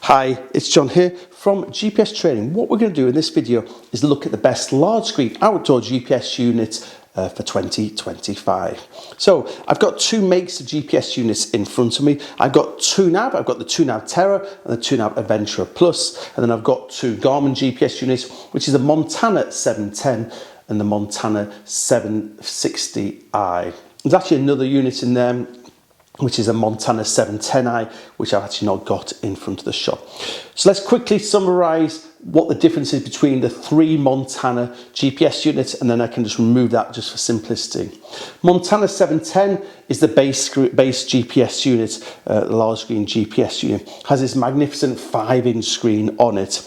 Hi, it's John here from GPS Training. What we're going to do in this video is look at the best large screen outdoor GPS units for 2025. So I've got two makes of GPS units in front of me. I've got TwoNav, I've got the TwoNav Terra and the TwoNav Adventure Plus, and then I've got two Garmin GPS units, which is the Montana 710 and the Montana 760i. There's actually another unit in there, which is a Montana 710i, which I've actually not got in front of the shop. So let's quickly summarize what the difference is between the three Montana GPS units, and then I can just remove that just for simplicity. Montana 710 is the base GPS unit, the large screen GPS unit. Has this magnificent 5-inch screen on it.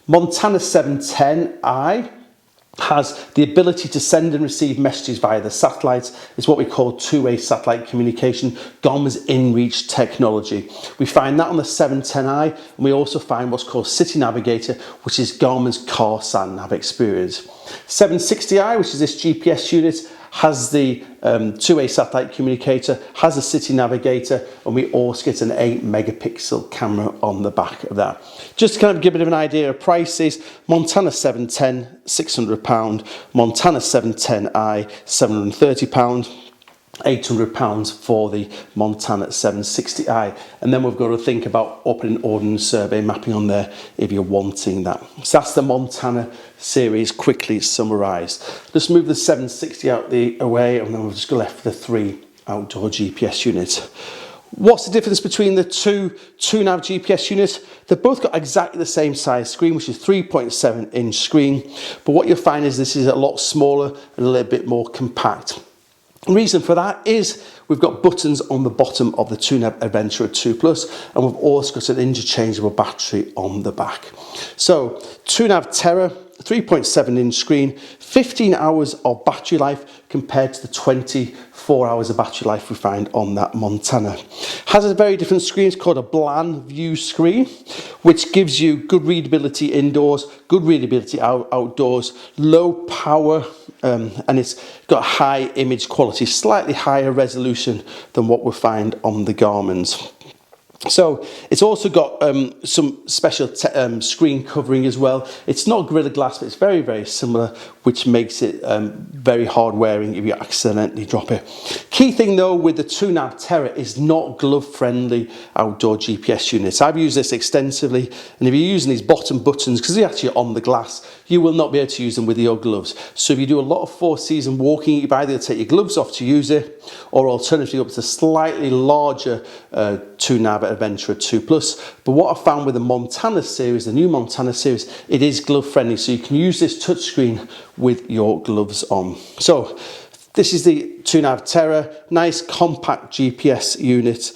Montana 710i has the ability to send and receive messages via the satellites. It's what we call two-way satellite communication, Garmin's InReach technology. We find that on the 710i, and we also find what's called City Navigator, which is Garmin's car sat nav experience. 760i, which is this GPS unit, has the two-way satellite communicator, has a City Navigator, and we also get an 8-megapixel camera on the back of that. Just to kind of give a bit of an idea of prices, Montana 710, £600, Montana 710i, £730, £800 for the Montana 760i, and then we've got to think about opening ordnance survey mapping on there if you're wanting that. So that's the Montana series quickly summarised. Let's move the 760 out the way, and then we've just got left the three outdoor GPS units. What's the difference between the two TwoNav GPS units? They've both got exactly the same size screen, which is 3.7-inch screen, but what you'll find is this is a lot smaller and a little bit more compact. The reason for that is we've got buttons on the bottom of the TwoNav Adventure 2 Plus, and we've also got an interchangeable battery on the back. So TwoNav Terra, 3.7-inch screen, 15 hours of battery life compared to the 24 hours of battery life we find on that Montana. Has a very different screen. It's called a bland view screen, which gives you good readability indoors, good readability outdoors, low power, and it's got high image quality, slightly higher resolution than what we find on the Garmin's. So it's also got some special screen covering as well. It's not Gorilla Glass, but it's very, very similar, which makes it very hard wearing if you accidentally drop it. Key thing though with the TwoNav Terra is not glove friendly outdoor GPS units. I've used this extensively, and if you're using these bottom buttons, because they're actually on the glass, you will not be able to use them with your gloves. So if you do a lot of four-season walking, you either take your gloves off to use it, or alternatively up to slightly larger TwoNav Adventure 2 Plus. But what I found with the Montana series, the new Montana series, it is glove friendly, so you can use this touchscreen with your gloves on. So this is the TwoNav Terra, nice compact GPS unit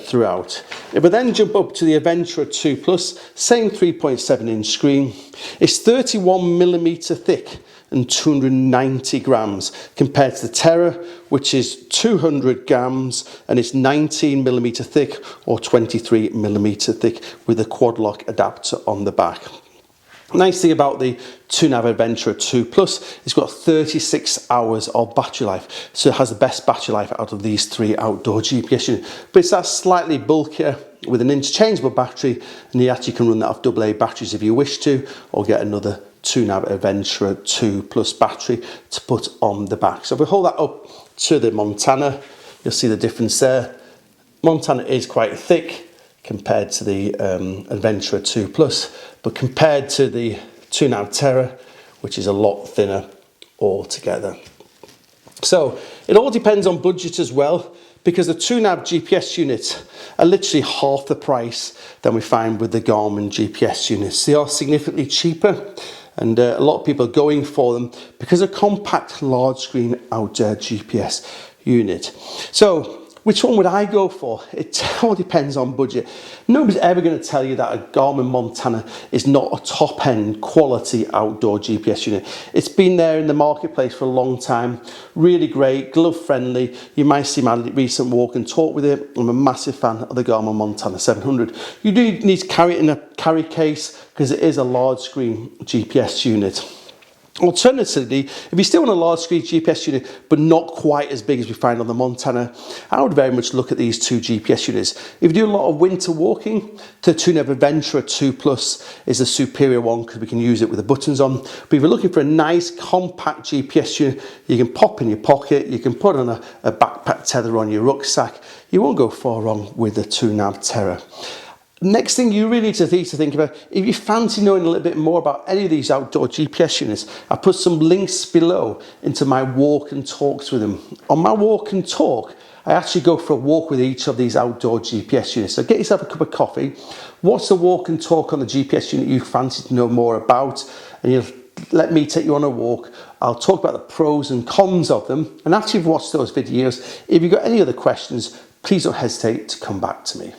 throughout. If we then jump up to the Adventure 2 Plus, same 3.7-inch screen. It's 31mm thick and 290 grams compared to the Terra, which is 200 grams, and it's 19mm thick or 23mm thick with a quad lock adapter on the back. Nice thing about the TwoNav Adventure 2 Plus, it's got 36 hours of battery life, so it has the best battery life out of these three outdoor GPS units. But it's that slightly bulkier with an interchangeable battery, and you actually can run that off AA batteries if you wish to, or get another TwoNav Adventure 2 Plus battery to put on the back. So if we hold that up to the Montana, you'll see the difference there. Montana is quite thick compared to the Adventure 2 Plus, but compared to the TwoNav Terra, which is a lot thinner altogether. So it all depends on budget as well, because the TwoNav GPS units are literally half the price than we find with the Garmin GPS units. They are significantly cheaper, and a lot of people are going for them because of compact large screen outdoor GPS unit. So which one would I go for? It all depends on budget. Nobody's ever going to tell you that a Garmin Montana is not a top-end quality outdoor GPS unit. It's been there in the marketplace for a long time. Really great, glove-friendly. You might see my recent walk and talk with it. I'm a massive fan of the Garmin Montana 700. You do need to carry it in a carry case because it is a large screen GPS unit. Alternatively, if you still want a large screen GPS unit, but not quite as big as we find on the Montana, I would very much look at these two GPS units. If you do a lot of winter walking, the TwoNav Adventure 2 Plus is the superior one because we can use it with the buttons on. But if you're looking for a nice compact GPS unit, you can pop in your pocket, you can put on a backpack tether on your rucksack. You won't go far wrong with the TwoNav Terra. Next thing you really need to think about, if you fancy knowing a little bit more about any of these outdoor GPS units, I put some links below into my walk and talks with them. On my walk and talk, I actually go for a walk with each of these outdoor GPS units. So get yourself a cup of coffee, watch the walk and talk on the GPS unit you fancy to know more about, and you'll let me take you on a walk. I'll talk about the pros and cons of them, and after you've watched those videos, if you've got any other questions, please don't hesitate to come back to me.